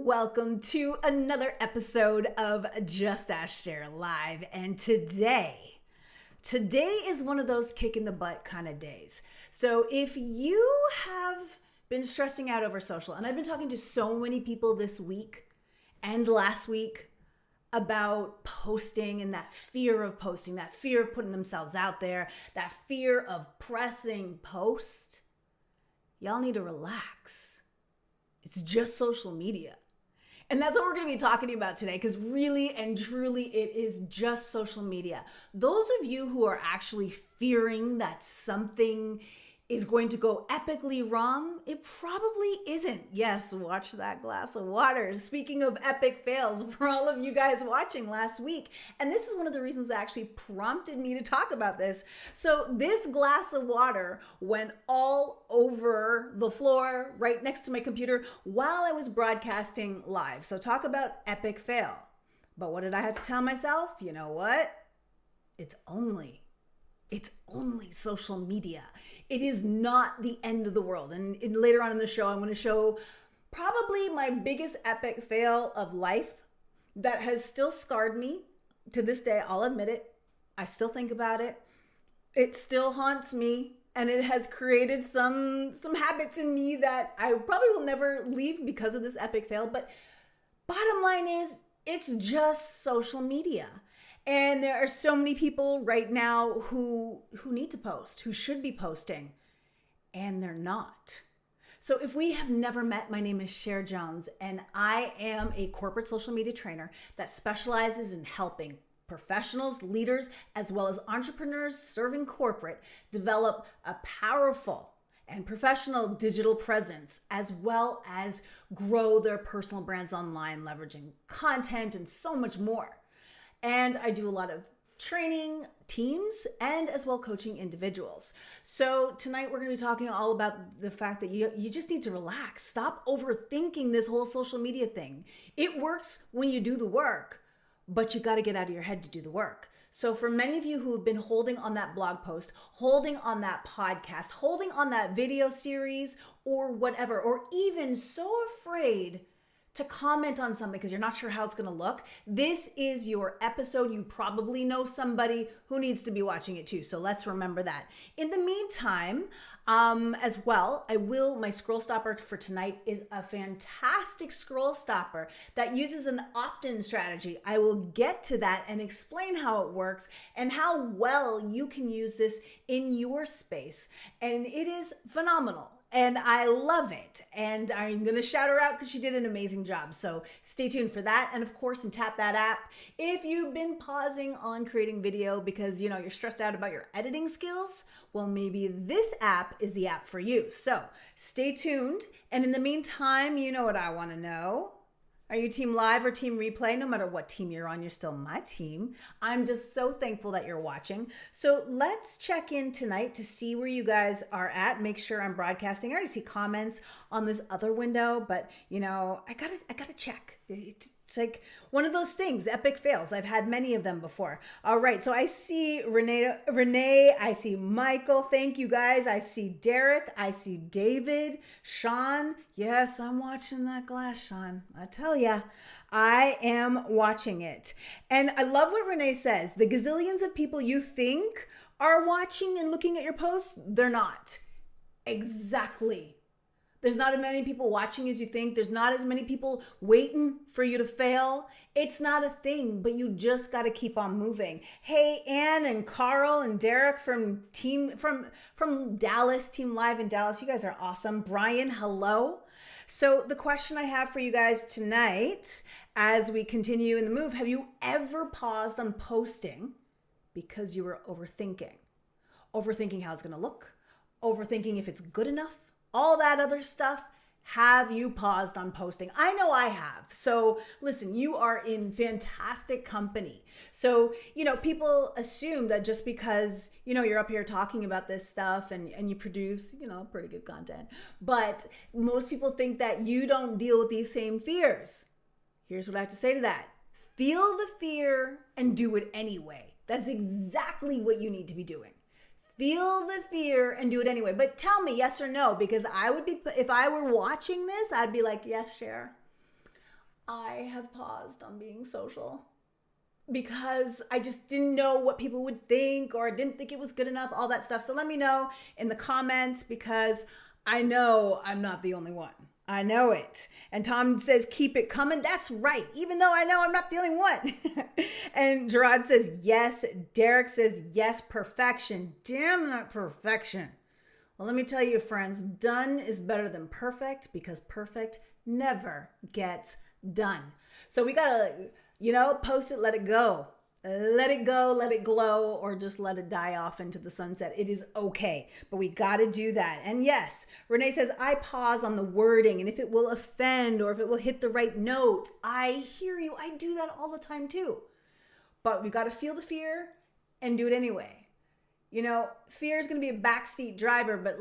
welcome to another episode of Just Ask Cher Live. And today is one of those kick in the butt kind of days. So if you have been stressing out over social, and I've been talking to so many people this week and last week about posting and that fear of posting, that fear of putting themselves out there, that fear of pressing post, y'all need to relax. It's just social media. And that's what we're going to be talking about today, because really and truly it is just social media. Those of you who are actually fearing that something is going to go epically wrong, it probably isn't. Yes, watch that glass of water. Speaking of epic fails, for all of you guys watching last week, and this is one of the reasons that actually prompted me to talk about this. So this glass of water went all over the floor right next to my computer while I was broadcasting live. So talk about epic fail. But what did I have to tell myself? You know what? It's only social media. It is not the end of the world. And later on in the show, I'm going to show probably my biggest epic fail of life that has still scarred me to this day. I'll admit it. I still think about it. It still haunts me, and it has created some habits in me that I probably will never leave because of this epic fail. But bottom line is, it's just social media. And there are so many people right now who need to post, who should be posting, and they're not. So if we have never met, my name is Cher Jones, and I am a corporate social media trainer that specializes in helping professionals, leaders, as well as entrepreneurs serving corporate develop a powerful and professional digital presence, as well as grow their personal brands online, leveraging content and so much more. And I do a lot of training teams and as well coaching individuals. So tonight we're going to be talking all about the fact that you just need to relax. Stop overthinking this whole social media thing. It works when you do the work, but you got to get out of your head to do the work. So for many of you who have been holding on that blog post, holding on that podcast, holding on that video series or whatever, or even so afraid to comment on something because you're not sure how it's going to look, this is your episode. You probably know somebody who needs to be watching it too. So let's remember that. In the meantime, as well, my scroll stopper for tonight is a fantastic scroll stopper that uses an opt-in strategy. I will get to that and explain how it works and how well you can use this in your space. And it is phenomenal. And I love it. And I'm going to shout her out because she did an amazing job. So stay tuned for that. And of course, and tap that app. If you've been pausing on creating video because, you're stressed out about your editing skills, well, maybe this app is the app for you. So stay tuned. And in the meantime, you know what I want to know. Are you team live or team replay? No matter what team you're on, you're still my team. I'm just so thankful that you're watching. So let's check in tonight to see where you guys are at. Make sure I'm broadcasting. I already see comments on this other window, but I gotta check. It's like one of those things, epic fails. I've had many of them before. All right, so I see Renee, I see Michael. Thank you guys. I see Derek, I see David, Sean. Yes, I'm watching that glass, Sean. I tell ya, I am watching it. And I love what Renee says. The gazillions of people you think are watching and looking at your posts, they're not. Exactly. There's not as many people watching as you think. There's not as many people waiting for you to fail. It's not a thing, but you just got to keep on moving. Hey, Ann and Carl and Derek from Dallas, Team Live in Dallas. You guys are awesome. Brian, hello. So the question I have for you guys tonight, as we continue in the move, have you ever paused on posting because you were overthinking? Overthinking how it's going to look, overthinking if it's good enough, all that other stuff. Have you paused on posting? I know I have. So listen, you are in fantastic company. So, people assume that just because, you're up here talking about this stuff and you produce, pretty good content, but most people think that you don't deal with these same fears. Here's what I have to say to that. Feel the fear and do it anyway. That's exactly what you need to be doing. Feel the fear and do it anyway. But tell me yes or no, because I would be, if I were watching this, I'd be like, yes, Cher, I have paused on being social because I just didn't know what people would think, or I didn't think it was good enough, all that stuff. So let me know in the comments, because I know I'm not the only one. I know it. And Tom says, keep it coming. That's right. Even though I know I'm not the only one. And Gerard says, yes. Derek says, yes, perfection. Damn that perfection. Well, let me tell you, friends, done is better than perfect, because perfect never gets done. So we got to, post it, let it go. Let it go, let it glow, or just let it die off into the sunset. It is okay, but we got to do that. And yes, Renee says, I pause on the wording, and if it will offend or if it will hit the right note. I hear you. I do that all the time too. But we got to feel the fear and do it anyway. Fear is going to be a backseat driver, but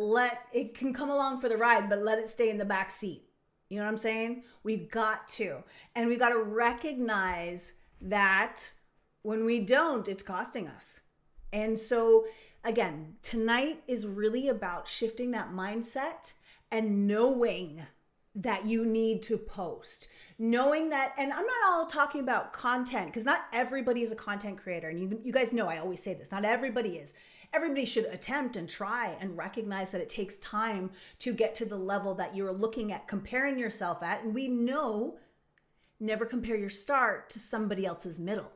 it can come along for the ride, but let it stay in the back seat. You know what I'm saying? We've got to. And we got to recognize that when we don't, it's costing us. And so, again, tonight is really about shifting that mindset and knowing that you need to post. Knowing that, and I'm not all talking about content, because not everybody is a content creator. And you guys know I always say this, not everybody is. Everybody should attempt and try and recognize that it takes time to get to the level that you're looking at comparing yourself at. And we know, never compare your start to somebody else's middle,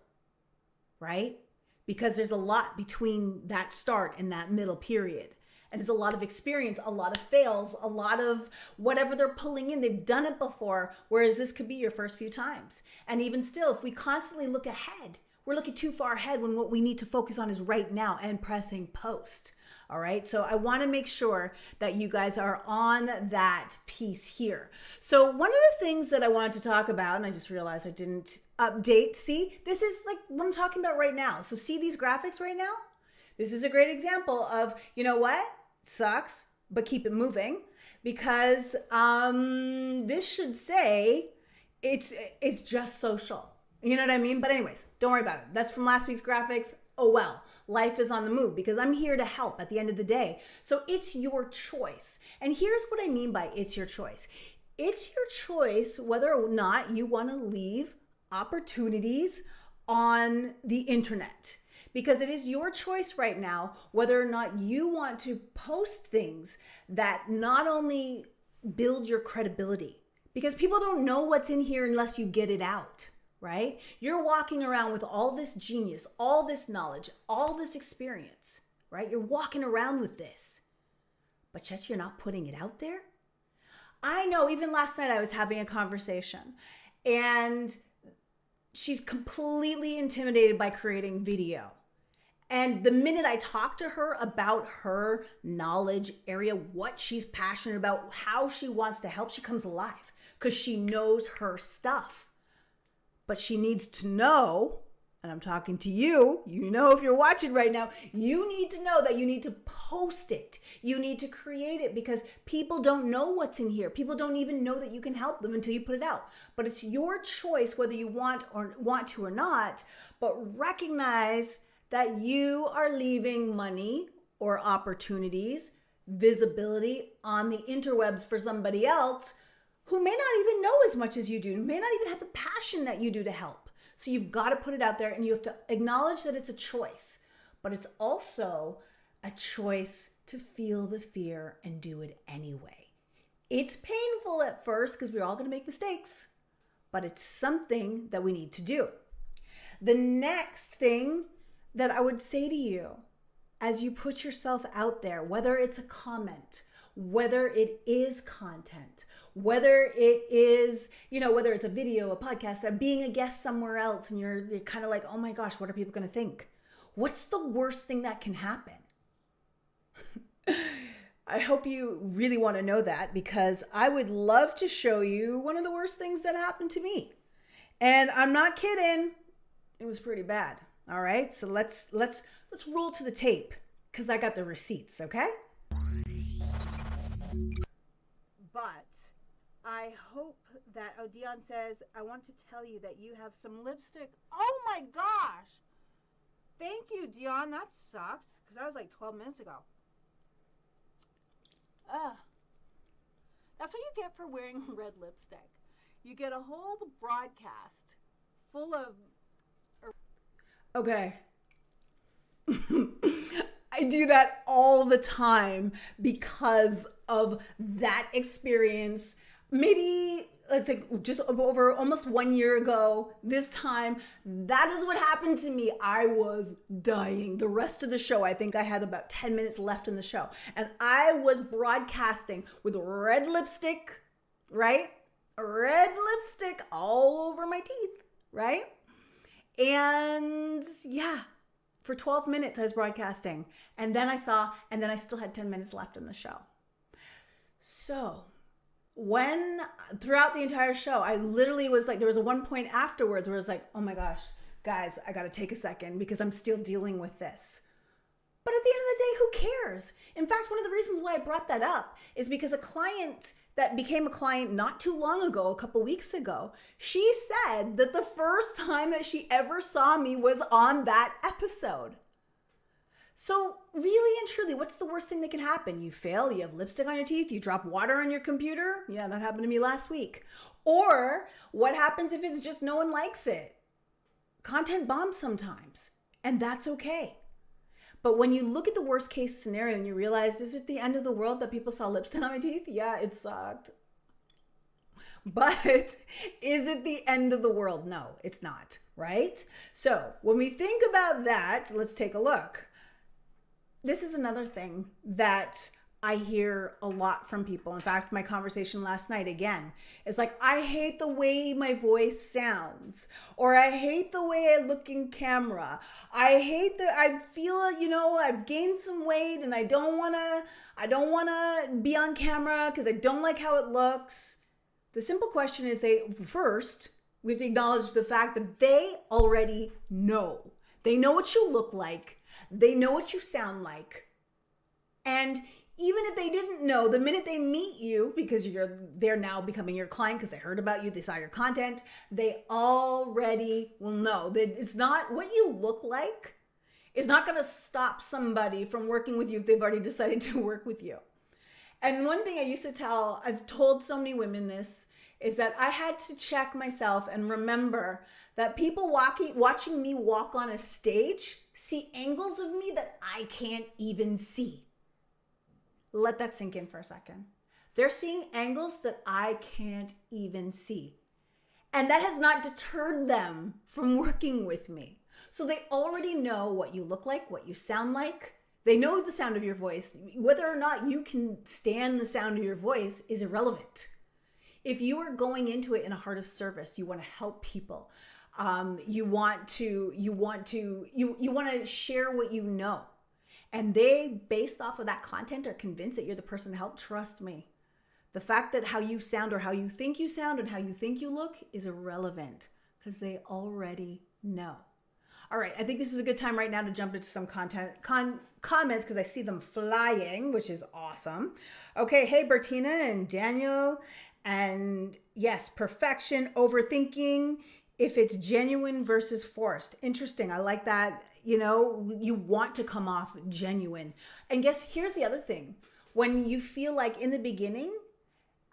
right? Because there's a lot between that start and that middle period. And there's a lot of experience, a lot of fails, a lot of whatever they're pulling in. They've done it before, whereas this could be your first few times. And even still, if we constantly look ahead, we're looking too far ahead when what we need to focus on is right now and pressing post. All right. So I want to make sure that you guys are on that piece here. So one of the things that I wanted to talk about, and I just realized I didn't update. See, this is like what I'm talking about right now. So see these graphics right now? This is a great example of, you know what? Sucks, but keep it moving, because this should say it's just social. You know what I mean? But anyways, don't worry about it. That's from last week's graphics. Oh well, life is on the move, because I'm here to help at the end of the day. So it's your choice. And here's what I mean by it's your choice. It's your choice whether or not you want to leave opportunities on the internet. Because it is your choice right now whether or not you want to post things that not only build your credibility, because people don't know what's in here unless you get it out, right? You're walking around with all this genius, all this knowledge, all this experience, right? You're walking around with this, but yet you're not putting it out there. I know, even last night I was having a conversation, and she's completely intimidated by creating video. And the minute I talk to her about her knowledge area, what she's passionate about, how she wants to help, she comes alive, because she knows her stuff. But she needs to know, and I'm talking to you, if you're watching right now, you need to know that you need to post it. You need to create it, because people don't know what's in here. People don't even know that you can help them until you put it out. But it's your choice whether you want to or not, but recognize that you are leaving money or opportunities, visibility on the interwebs for somebody else who may not even know as much as you do, may not even have the passion that you do to help. So you've got to put it out there, and you have to acknowledge that it's a choice, but it's also a choice to feel the fear and do it anyway. It's painful at first, because we're all going to make mistakes, but it's something that we need to do. The next thing that I would say to you as you put yourself out there, whether it's a comment, whether it is content, whether it is, whether it's a video, a podcast, being a guest somewhere else, and you're kind of like, oh my gosh, what are people going to think? What's the worst thing that can happen? I hope you really want to know that, because I would love to show you one of the worst things that happened to me. And I'm not kidding. It was pretty bad. All right. So let's roll to the tape, because I got the receipts. Okay. But I hope that, Dion says, I want to tell you that you have some lipstick. Oh my gosh. Thank you, Dion. That sucked, because that was like 12 minutes ago. That's what you get for wearing red lipstick. You get a whole broadcast full of. Okay. I do that all the time because of that experience. Maybe it's like just over almost 1 year ago, this time, that is what happened to me. I was dying. The rest of the show, I think I had about 10 minutes left in the show. And I was broadcasting with red lipstick, right? Red lipstick all over my teeth, right? And yeah, for 12 minutes I was broadcasting. And then I still had 10 minutes left in the show. So throughout the entire show, I literally was like, there was a one point afterwards where I was like, oh my gosh, guys, I got to take a second because I'm still dealing with this. But at the end of the day, who cares? In fact, one of the reasons why I brought that up is because a client that became a client not too long ago, a couple weeks ago, she said that the first time that she ever saw me was on that episode. So really and truly, what's the worst thing that can happen? You fail, you have lipstick on your teeth, you drop water on your computer. Yeah, that happened to me last week. Or what happens if it's just no one likes it? Content bombs sometimes, and that's okay. But when you look at the worst case scenario and you realize, is it the end of the world that people saw lipstick on my teeth? Yeah, it sucked. But is it the end of the world? No, it's not, right? So when we think about that, let's take a look. This is another thing that I hear a lot from people. In fact, my conversation last night again is like, I hate the way my voice sounds, or I hate the way I look in camera. I feel, I've gained some weight and I don't want to be on camera because I don't like how it looks. The simple question is we have to acknowledge the fact that they already know. They know what you look like. They know what you sound like. And even if they didn't know, the minute they meet you, because they're now becoming your client because they heard about you, they saw your content, they already will know that it's not what you look like is not going to stop somebody from working with you if they've already decided to work with you. And one thing I used to tell, I've told so many women this, is that I had to check myself and remember that people watching me walk on a stage see angles of me that I can't even see. Let that sink in for a second. They're seeing angles that I can't even see. And that has not deterred them from working with me. So they already know what you look like, what you sound like. They know the sound of your voice. Whether or not you can stand the sound of your voice is irrelevant. If you are going into it in a heart of service, you want to help people. You want to share what you know. And they, based off of that content, are convinced that you're the person to help. Trust me. The fact that how you sound or how you think you sound and how you think you look is irrelevant because they already know. All right, I think this is a good time right now to jump into some comments because I see them flying, which is awesome. Okay, hey, Bertina and Daniel. And yes, perfection, overthinking, if it's genuine versus forced. Interesting. I like that. You want to come off genuine. And here's the other thing. When you feel like in the beginning,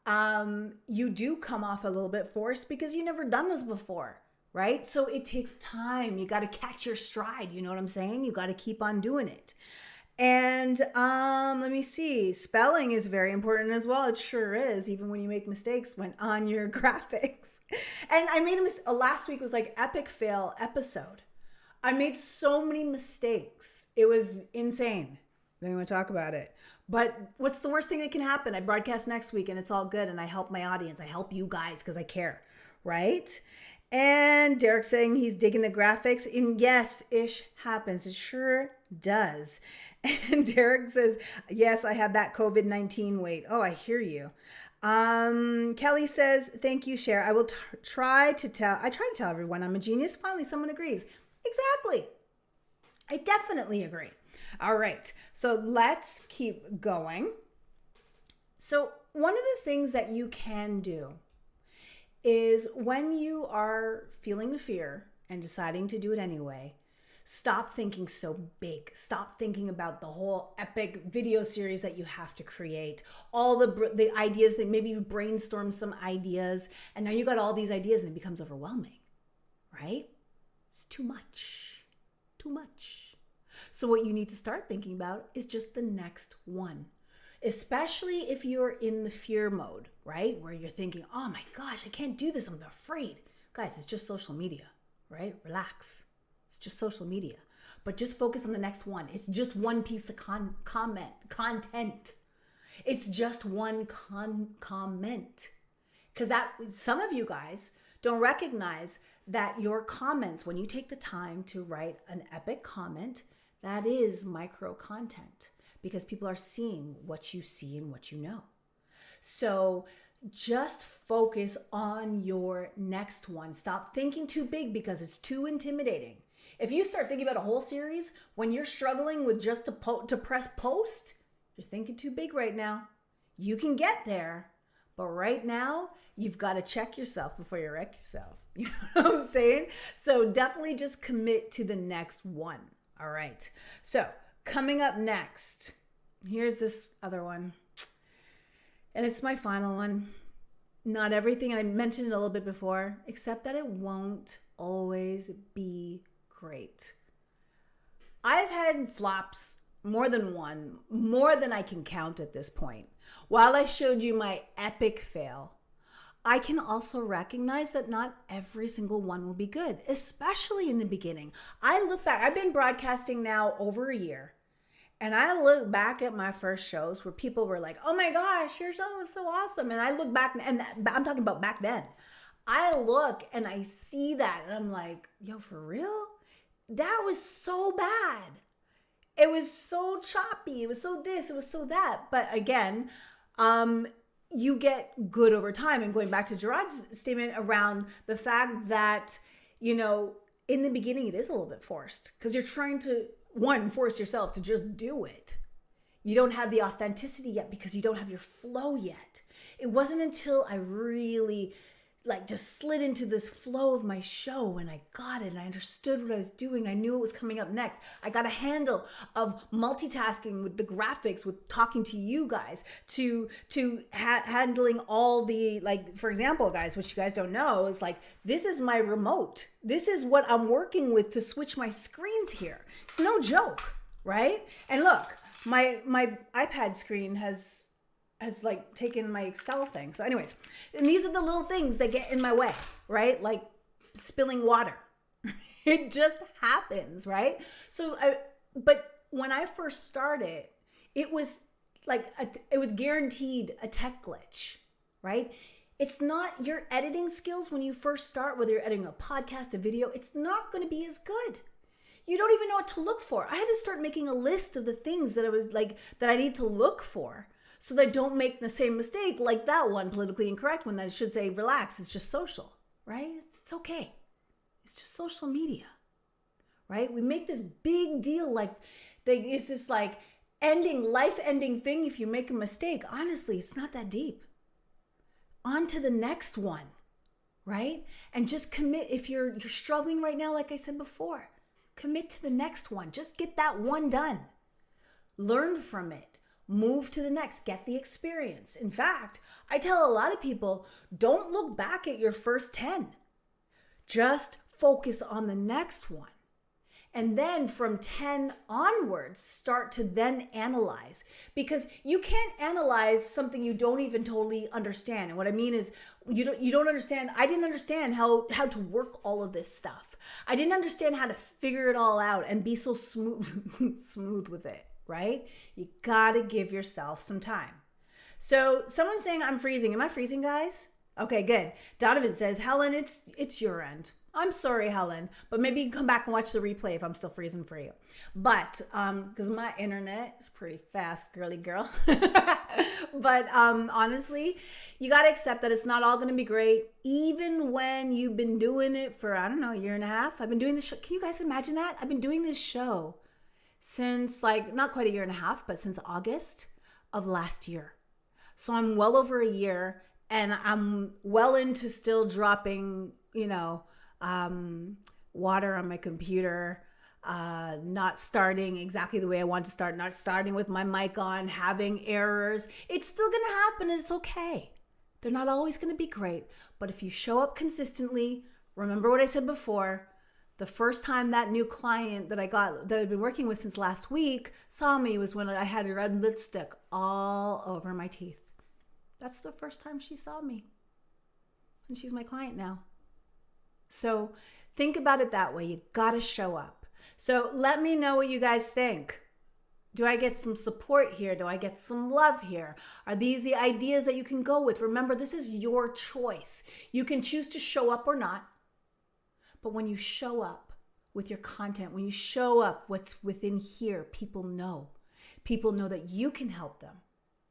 you do come off a little bit forced because you've never done this before, right? So it takes time. You got to catch your stride. You know what I'm saying? You got to keep on doing it. And let me see. Spelling is very important as well. It sure is, even when you make mistakes on your graphics. And I made a mistake. Last week was like epic fail episode. I made so many mistakes. It was insane. Don't even want to talk about it. But what's the worst thing that can happen? I broadcast next week and it's all good. And I help my audience. I help you guys because I care. Right? And Derek saying he's digging the graphics. And yes, ish happens. It sure does. And Derek says, yes, I have that COVID-19 weight. Oh, I hear you. Kelly says, thank you, Cher. I will try to tell everyone I'm a genius. Finally, someone agrees. Exactly. I definitely agree. All right. So let's keep going. So one of the things that you can do is when you are feeling the fear and deciding to do it anyway, Stop thinking so big. Stop thinking about the whole epic video series that you have to create. All the ideas that maybe you brainstormed some ideas and now you got all these ideas and it becomes overwhelming, right? It's too much. Too much. So what you need to start thinking about is just the next one. Especially if you're in the fear mode, right? Where you're thinking, oh my gosh, I can't do this. I'm afraid. Guys, it's just social media, right? Relax. It's just social media. But just focus on the next one. It's just one piece of content. It's just one comment. Because that some of you guys don't recognize that your comments, when you take the time to write an epic comment, that is micro content. Because people are seeing what you see and what you know. So just focus on your next one. Stop thinking too big because it's too intimidating. If you start thinking about a whole series, when you're struggling with just to press post, you're thinking too big right now. You can get there, but right now, you've got to check yourself before you wreck yourself. You know what I'm saying? So definitely just commit to the next one. All right. So coming up next, here's this other one. And it's my final one. Not everything, and I mentioned it a little bit before, except that it won't always be great. I've had flops, more than one, more than I can count at this point. While I showed you my epic fail, I can also recognize that not every single one will be good, especially in the beginning. I look back, I've been broadcasting now over a year, and I look back at my first shows where people were like, oh my gosh, your show was so awesome. And I look back, and I'm talking about back then. I look and I see that, and I'm like, yo, for real? That was so bad. It was so choppy. It was so this, it was so that. But again, you get good over time. And going back to Gerard's statement around the fact that, you know, in the beginning, it is a little bit forced because you're trying to, one, force yourself to just do it. You don't have the authenticity yet because you don't have your flow yet. It wasn't until I really just slid into this flow of my show and I got it and I understood what I was doing. I knew what was coming up next. I got a handle of multitasking with the graphics, with talking to you guys, to handling all the, for example, guys, which you guys don't know, is this is my remote. This is what I'm working with to switch my screens here. It's no joke, right? And look, my iPad screen has taken my Excel thing. So anyways, and these are the little things that get in my way, right? Like spilling water. It just happens, right? But when I first started, it was it was guaranteed a tech glitch, right? It's not your editing skills when you first start, whether you're editing a podcast, a video, it's not going to be as good. You don't even know what to look for. I had to start making a list of the things that that I need to look for, so that I don't make the same mistake like that one, politically incorrect one, that I should say, relax, it's just social, right? It's okay. It's just social media, right? We make this big deal it's this life-ending thing if you make a mistake. Honestly, it's not that deep. On to the next one, right? And just commit. If you're struggling right now, like I said before, commit to the next one. Just get that one done. Learn from it. Move to the next, get the experience. In fact, I tell a lot of people, don't look back at your first 10. Just focus on the next one. And then from 10 onwards, start to then analyze. Because you can't analyze something you don't even totally understand. And what I mean is, you don't understand. I didn't understand how to work all of this stuff. I didn't understand how to figure it all out and be so smooth with it. Right? You gotta give yourself some time. So someone's saying I'm freezing. Am I freezing, guys? Okay, good. Donovan says, Helen, it's your end. I'm sorry, Helen, but maybe you can come back and watch the replay if I'm still freezing for you. But because my internet is pretty fast, girly girl. But honestly, you got to accept that it's not all going to be great, even when you've been doing it for, I don't know, a year and a half. I've been doing this show. Can you guys imagine that? I've been doing this show since not quite a year and a half, but since August of last year. So I'm well over a year, and I'm well into still dropping, water on my computer. not starting exactly the way I want to start, not starting with my mic on, having errors. It's still going to happen and it's okay. They're not always going to be great, but if you show up consistently, remember what I said before, the first time that new client that I've been working with since last week saw me was when I had red lipstick all over my teeth. That's the first time she saw me. And she's my client now. So think about it that way. You got to show up. So let me know what you guys think. Do I get some support here? Do I get some love here? Are these the ideas that you can go with? Remember, this is your choice. You can choose to show up or not. But when you show up with your content, when you show up what's within here, people know. People know that you can help them,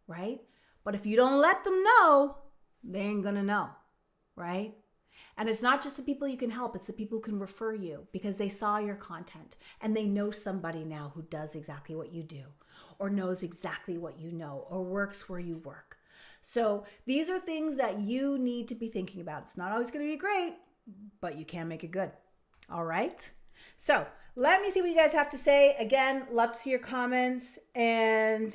right? But if you don't let them know, they ain't gonna know, right? And it's not just the people you can help, it's the people who can refer you because they saw your content and they know somebody now who does exactly what you do or knows exactly what you know or works where you work. So these are things that you need to be thinking about. It's not always going to be great, but you can make it good. All right. So let me see what you guys have to say. Again, love to see your comments. And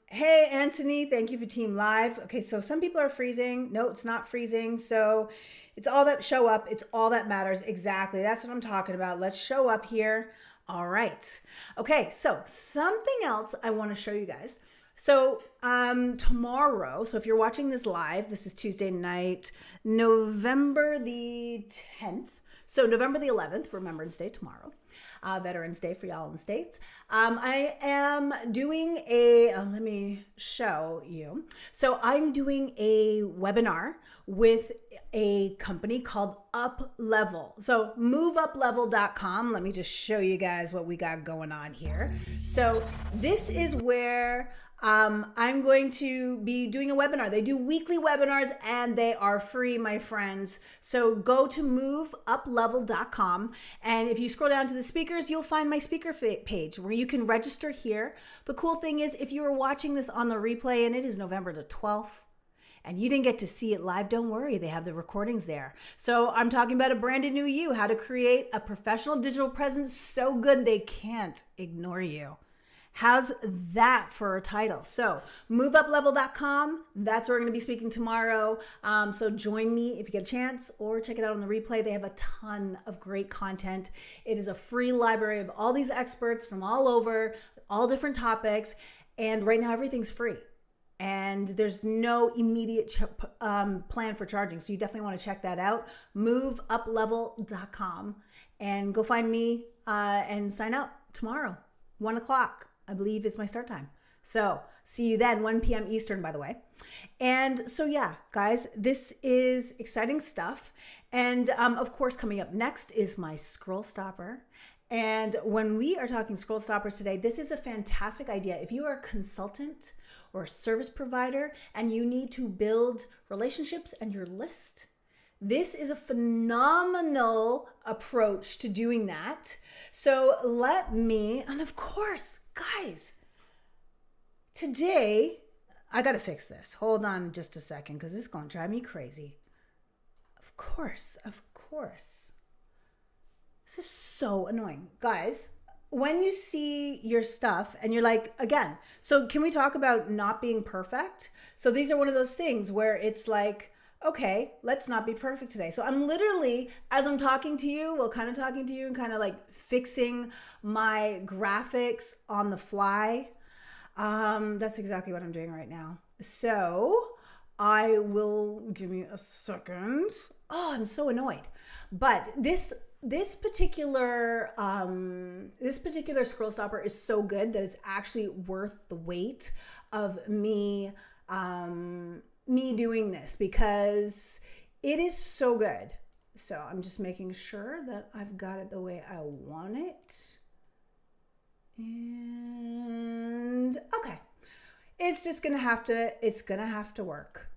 hey, Anthony, thank you for Team Live. Okay, so some people are freezing. No, it's not freezing. So it's all that show up. It's all that matters. Exactly. That's what I'm talking about. Let's show up here. All right. Okay, so something else I want to show you guys. So tomorrow, so if you're watching this live, this is Tuesday night, November the 10th. So November the 11th, Remembrance Day tomorrow, Veterans Day for y'all in the States. I am doing let me show you. So I'm doing a webinar with a company called Up Level. So moveuplevel.com. Let me just show you guys what we got going on here. So this is where I'm going to be doing a webinar. They do weekly webinars and they are free, my friends. So go to moveuplevel.com. And if you scroll down to the speakers, you'll find my speaker page where you can register here. The cool thing is if you are watching this on the replay and it is November the 12th, and you didn't get to see it live, don't worry, they have the recordings there. So I'm talking about a brand new you, how to create a professional digital presence so good they can't ignore you. How's that for a title? So moveuplevel.com, that's where we're going to be speaking tomorrow. So join me if you get a chance or check it out on the replay. They have a ton of great content. It is a free library of all these experts from all over, all different topics. And right now everything's free. And there's no immediate plan for charging. So you definitely want to check that out. Moveuplevel.com and go find me and sign up tomorrow, 1 o'clock. I believe is my start time. So see you then, 1 p.m. Eastern, by the way. And so, yeah, guys, this is exciting stuff. And of course, coming up next is my scroll stopper. And when we are talking scroll stoppers today, this is a fantastic idea. If you are a consultant or a service provider and you need to build relationships and your list, this is a phenomenal approach to doing that. So and of course, guys, today, I got to fix this. Hold on just a second because it's going to drive me crazy. Of course. This is so annoying. Guys, when you see your stuff and you're like, again, so can we talk about not being perfect? So these are one of those things where it's like, okay, let's not be perfect today. So I'm literally, as I'm talking to you, and kind of like fixing my graphics on the fly. That's exactly what I'm doing right now. So I will, give me a second. Oh, I'm so annoyed. But this particular scroll stopper is so good that it's actually worth the wait of me doing this because it is so good. So I'm just making sure that I've got it the way I want it. And okay, it's gonna have to work.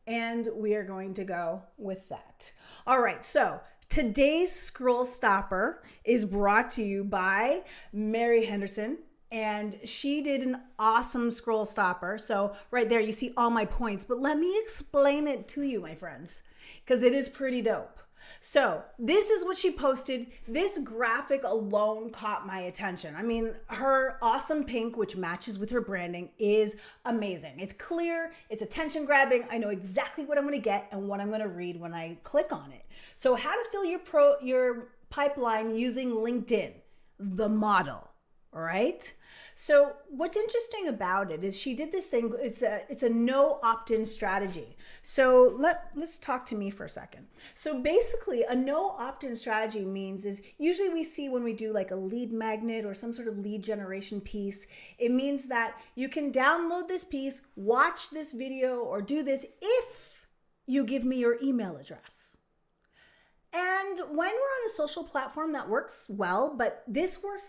And we are going to go with that. All right, so today's scroll stopper is brought to you by Mary Henderson. And she did an awesome scroll stopper. So right there, you see all my points, but let me explain it to you, my friends, because it is pretty dope. So this is what she posted. This graphic alone caught my attention. I mean, her awesome pink, which matches with her branding, is amazing. It's clear, it's attention grabbing. I know exactly what I'm going to get and what I'm going to read when I click on it. So how to fill your pipeline using LinkedIn, the model. All right. So what's interesting about it is she did this thing. It's a no opt-in strategy. So let's talk to me for a second. So basically a no opt-in strategy means is usually we see when we do like a lead magnet or some sort of lead generation piece, it means that you can download this piece, watch this video or do this if you give me your email address. And when we're on a social platform, that works well, but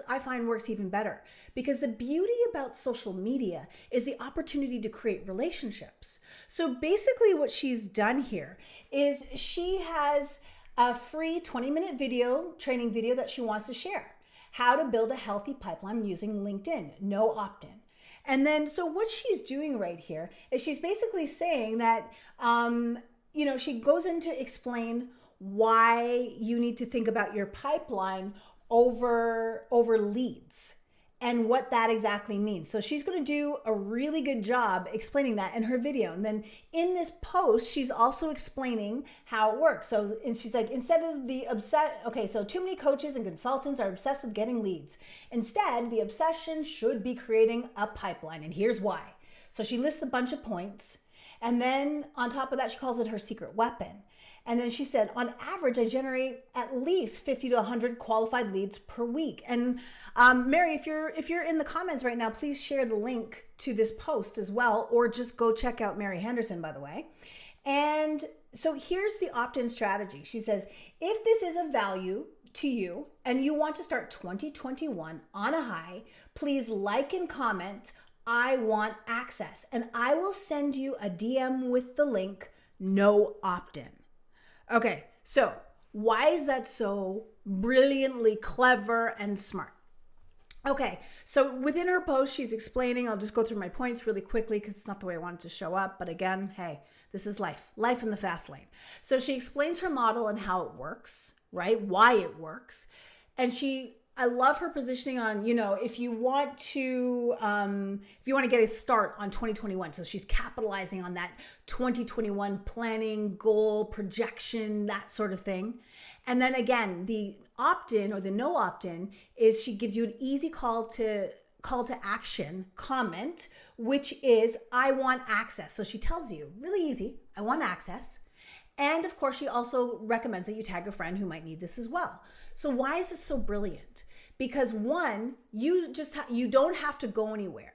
I find works even better because the beauty about social media is the opportunity to create relationships. So basically what she's done here is she has a free 20-minute training video that she wants to share. How to build a healthy pipeline using LinkedIn, no opt-in. And then, so what she's doing right here is she's basically saying that, she goes in to explain why you need to think about your pipeline over leads and what that exactly means. So she's going to do a really good job explaining that in her video. And then in this post, she's also explaining how it works. So, and she's like, instead of so too many coaches and consultants are obsessed with getting leads. Instead, the obsession should be creating a pipeline. And here's why. So she lists a bunch of points. And then on top of that, she calls it her secret weapon. And then she said, on average, I generate at least 50 to 100 qualified leads per week. And Mary, if you're in the comments right now, please share the link to this post as well, or just go check out Mary Henderson, by the way. And so here's the opt-in strategy. She says, if this is of value to you and you want to start 2021 on a high, please like and comment, I want access. And I will send you a DM with the link, no opt-in. Okay, so why is that so brilliantly clever and smart? Okay, so within her post, she's explaining, I'll just go through my points really quickly because it's not the way I wanted to show up. But again, hey, this is life in the fast lane. So she explains her model and how it works, right? Why it works. And I love her positioning on, if you want to get a start on 2021. So she's capitalizing on that 2021 planning, goal, projection, that sort of thing. And then again, the opt-in or the no opt-in is she gives you an easy call to action comment, which is, I want access. So she tells you really easy, I want access. And of course, she also recommends that you tag a friend who might need this as well. So why is this so brilliant? Because one, you don't have to go anywhere.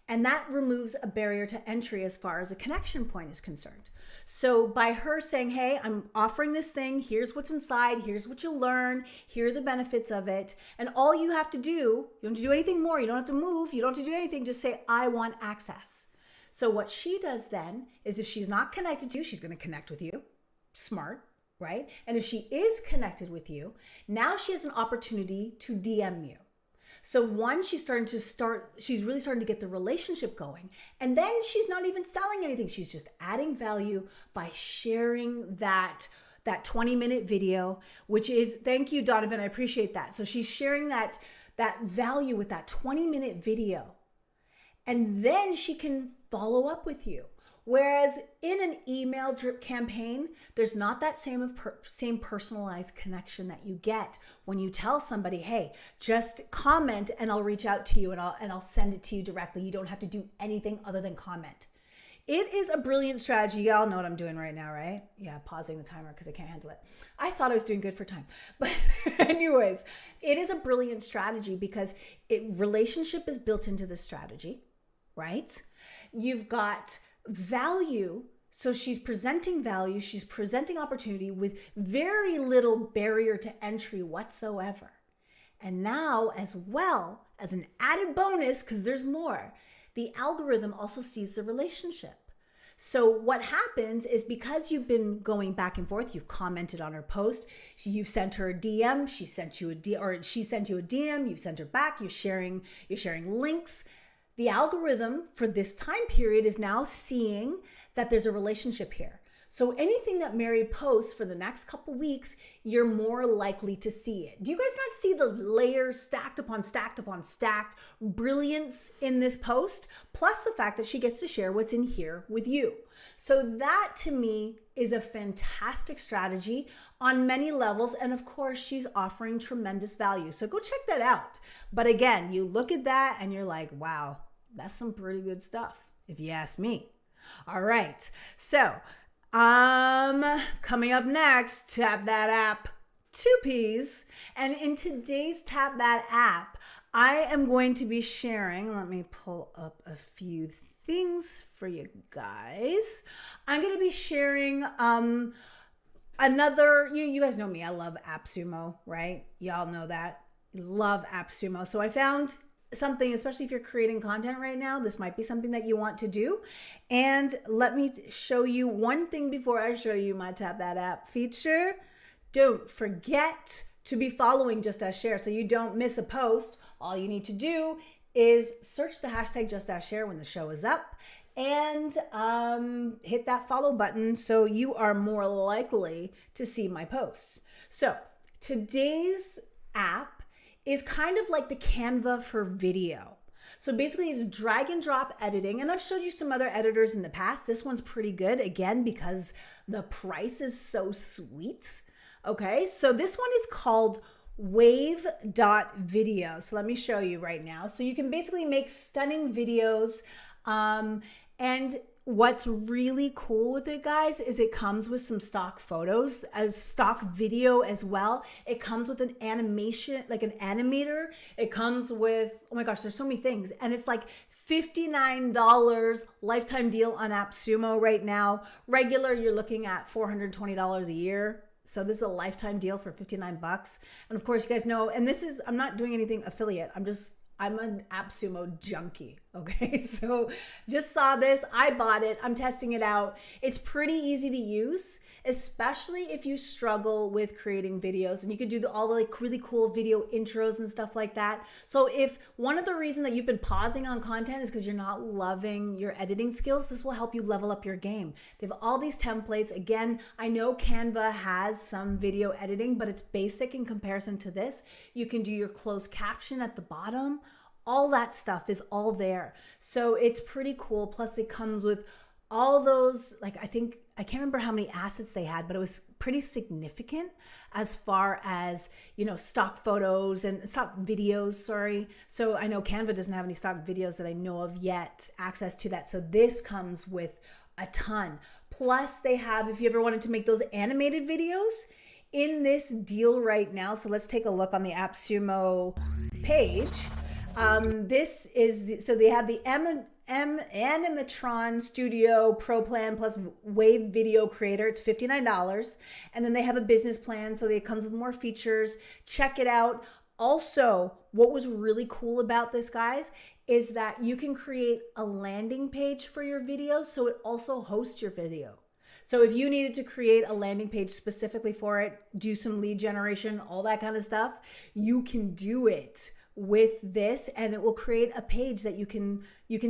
And that removes a barrier to entry as far as a connection point is concerned. So by her saying, hey, I'm offering this thing, here's what's inside, here's what you'll learn, here are the benefits of it. And all you have to do, you don't have to do anything more, you don't have to move, you don't have to do anything, just say, I want access. So what she does then is if she's not connected to you, she's going to connect with you. Smart, right? And if she is connected with you, now she has an opportunity to DM you. So one, she's really starting to get the relationship going. And then she's not even selling anything. She's just adding value by sharing that 20-minute video, which is, thank you, Donovan, I appreciate that. So she's sharing that value with that 20-minute video. And then she can follow up with you. Whereas in an email drip campaign, there's not that same personalized connection that you get when you tell somebody, hey, just comment and I'll reach out to you and I'll send it to you directly. You don't have to do anything other than comment. It is a brilliant strategy. Y'all know what I'm doing right now, right? Yeah, pausing the timer because I can't handle it. I thought I was doing good for time. But anyways, it is a brilliant strategy because relationship is built into the strategy, right? You've got value. So she's presenting value, she's presenting opportunity with very little barrier to entry whatsoever. And now, as well as an added bonus, because there's more, the algorithm also sees the relationship. So what happens is because you've been going back and forth, you've commented on her post, you've sent her a DM, she sent you a DM, you've sent her back, you're sharing links. The algorithm for this time period is now seeing that there's a relationship here. So anything that Mary posts for the next couple weeks, you're more likely to see it. Do you guys not see the layers stacked upon stacked upon stacked brilliance in this post? Plus the fact that she gets to share what's in here with you. So that to me is a fantastic strategy on many levels. And of course, she's offering tremendous value. So go check that out. But again, you look at that and you're like, wow, that's some pretty good stuff, if you ask me. All right. So coming up next, Tap That App 2Ps. And in today's Tap That App, I am going to be sharing, let me pull up a few things for you guys. I'm going to be sharing another, you guys know me, I love AppSumo, right? Y'all know that. Love AppSumo. So I found something, especially if you're creating content right now, this might be something that you want to do. And let me show you one thing before I show you my Tap That App feature. Don't forget to be following Just As Cher so you don't miss a post. All you need to do is search the hashtag Just As Cher when the show is up and hit that follow button so you are more likely to see my posts. So today's app is kind of like the Canva for video. So basically it's drag and drop editing. And I've showed you some other editors in the past. This one's pretty good, again, because the price is so sweet. Okay, so this one is called wave.video. So let me show you right now. So you can basically make stunning videos. And what's really cool with it, guys, is it comes with some stock photos as stock video as well. It comes with an animation, like an animator. It comes with, oh my gosh, there's so many things. And it's like $59 lifetime deal on AppSumo right now. Regular, you're looking at $420 a year. So this is a lifetime deal for 59 bucks. And of course, you guys know, and this is, I'm not doing anything affiliate. I'm an AppSumo junkie, okay? So just saw this, I bought it, I'm testing it out. It's pretty easy to use, especially if you struggle with creating videos, and you could do all the like really cool video intros and stuff like that. So if one of the reasons that you've been pausing on content is because you're not loving your editing skills, this will help you level up your game. They have all these templates. Again, I know Canva has some video editing, but it's basic in comparison to this. You can do your closed caption at the bottom. All that stuff is all there. So it's pretty cool. Plus it comes with all those, like I can't remember how many assets they had, but it was pretty significant as far as, stock photos and stock videos, sorry. So I know Canva doesn't have any stock videos that I know of yet, access to that. So this comes with a ton. Plus they have, if you ever wanted to make those animated videos, in this deal right now, so let's take a look on the AppSumo page. This is, so they have the Animatron Studio Pro Plan plus Wave Video Creator. It's $59. And then they have a business plan, so it comes with more features. Check it out. Also, what was really cool about this, guys, is that you can create a landing page for your videos, so it also hosts your video. So if you needed to create a landing page specifically for it, do some lead generation, all that kind of stuff, you can do it with this, and it will create a page that you can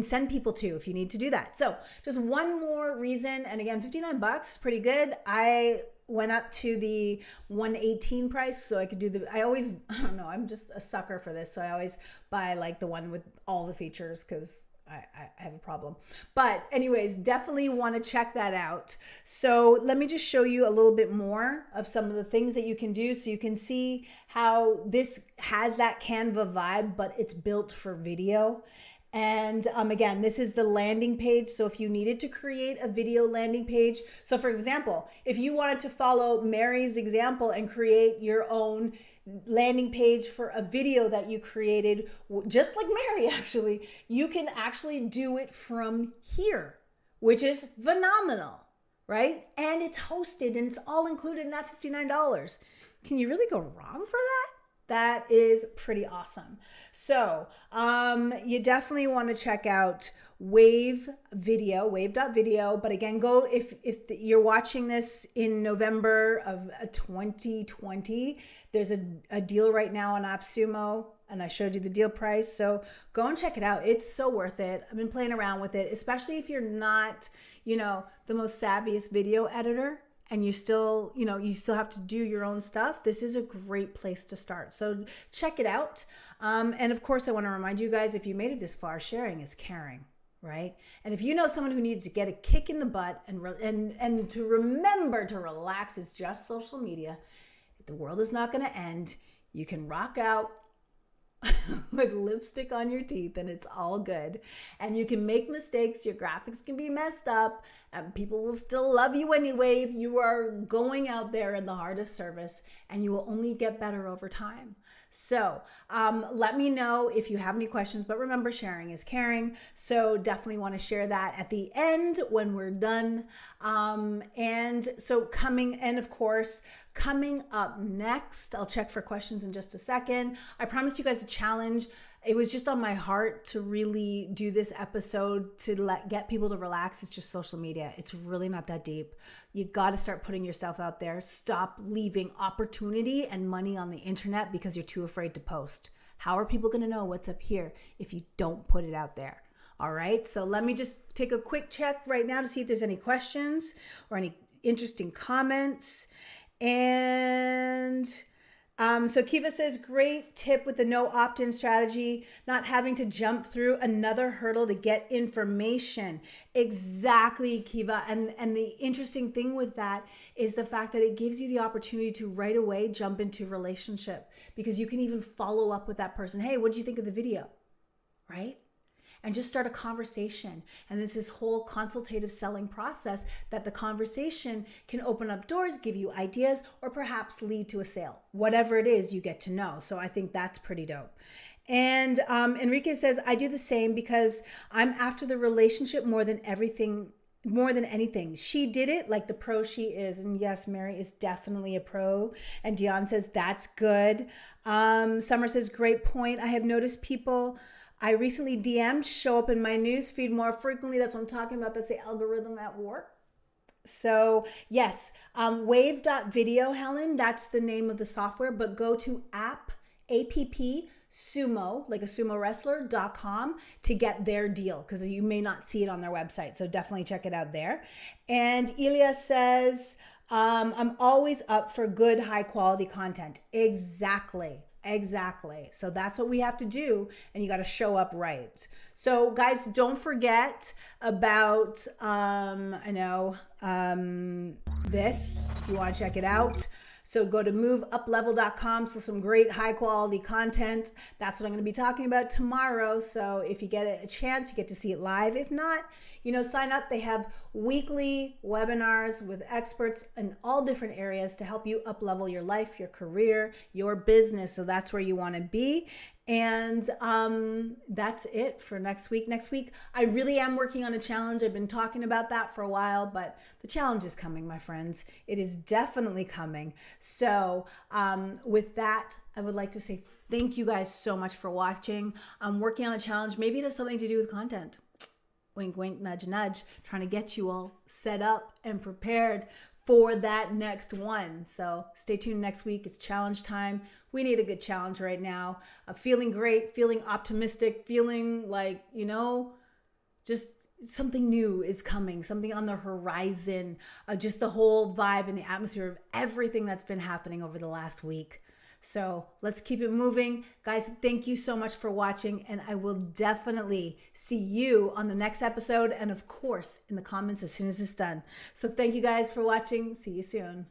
send people to if you need to do that. So just one more reason, and again, 59 bucks, pretty good. I went up to the 118 price so I could do I don't know, I'm just a sucker for this. So I always buy like the one with all the features because I have a problem. But anyways, definitely want to check that out. So let me just show you a little bit more of some of the things that you can do so you can see how this has that Canva vibe, but it's built for video. And again, this is the landing page. So if you needed to create a video landing page, so for example, if you wanted to follow Mary's example and create your own landing page for a video that you created, just like Mary actually, you can actually do it from here, which is phenomenal, right? And it's hosted and it's all included in that $59. Can you really go wrong for that? That is pretty awesome. So you definitely want to check out wave.video. But again, go if you're watching this in November of 2020, there's a deal right now on AppSumo. and I showed you the deal price. So go and check it out. It's so worth it. I've been playing around with it, especially if you're not, the most savviest video editor and you still have to do your own stuff. This is a great place to start. So check it out. And of course, I want to remind you guys, if you made it this far, sharing is caring. Right? And if you know someone who needs to get a kick in the butt and to remember to relax, is just social media. The world is not going to end. You can rock out with lipstick on your teeth and it's all good. And you can make mistakes. Your graphics can be messed up and people will still love you anyway if you are going out there in the heart of service, and you will only get better over time. So let me know if you have any questions, but remember, sharing is caring. So definitely want to share that at the end when we're done. And of course, coming up next, I'll check for questions in just a second. I promised you guys a challenge. It was just on my heart to really do this episode to get people to relax. It's just social media. It's really not that deep. You got to start putting yourself out there. Stop leaving opportunity and money on the internet because you're too afraid to post. How are people going to know what's up here if you don't put it out there? All right. So let me just take a quick check right now to see if there's any questions or any interesting comments. And so Kiva says, great tip with the no opt-in strategy, not having to jump through another hurdle to get information. Exactly, Kiva. And the interesting thing with that is the fact that it gives you the opportunity to right away jump into a relationship, because you can even follow up with that person. Hey, what did you think of the video? Right? And just start a conversation. And there's this whole consultative selling process that the conversation can open up doors, give you ideas, or perhaps lead to a sale. Whatever it is, you get to know. So I think that's pretty dope. And Enrique says, I do the same because I'm after the relationship more than anything. She did it like the pro she is. And yes, Mary is definitely a pro. And Dion says, that's good. Summer says, great point. I have noticed people I recently DM'd show up in my news feed more frequently. That's what I'm talking about. That's the algorithm at work. So yes, wave.video, Helen, that's the name of the software, but go to app sumo, like a sumo wrestler.com to get their deal, because you may not see it on their website. So definitely check it out there. And Ilya says, I'm always up for good, high quality content. Exactly. So that's what we have to do, and you got to show up right. So guys, don't forget about, this, if you want to check it out. So go to moveuplevel.com. So some great high quality content. That's what I'm going to be talking about tomorrow. So if you get a chance, you get to see it live. If not, sign up. They have weekly webinars with experts in all different areas to help you up-level your life, your career, your business. So that's where you want to be. And that's it for next week. Next week, I really am working on a challenge. I've been talking about that for a while, but the challenge is coming, my friends. It is definitely coming. So with that, I would like to say thank you guys so much for watching. I'm working on a challenge. Maybe it has something to do with content. Wink, wink, nudge, nudge, trying to get you all set up and prepared for that next one. So stay tuned next week. It's challenge time. We need a good challenge right now. Feeling great, feeling optimistic, feeling like, just something new is coming, something on the horizon, just the whole vibe and the atmosphere of everything that's been happening over the last week. So let's keep it moving. Guys, thank you so much for watching, and I will definitely see you on the next episode, and of course in the comments as soon as it's done. So thank you guys for watching. See you soon.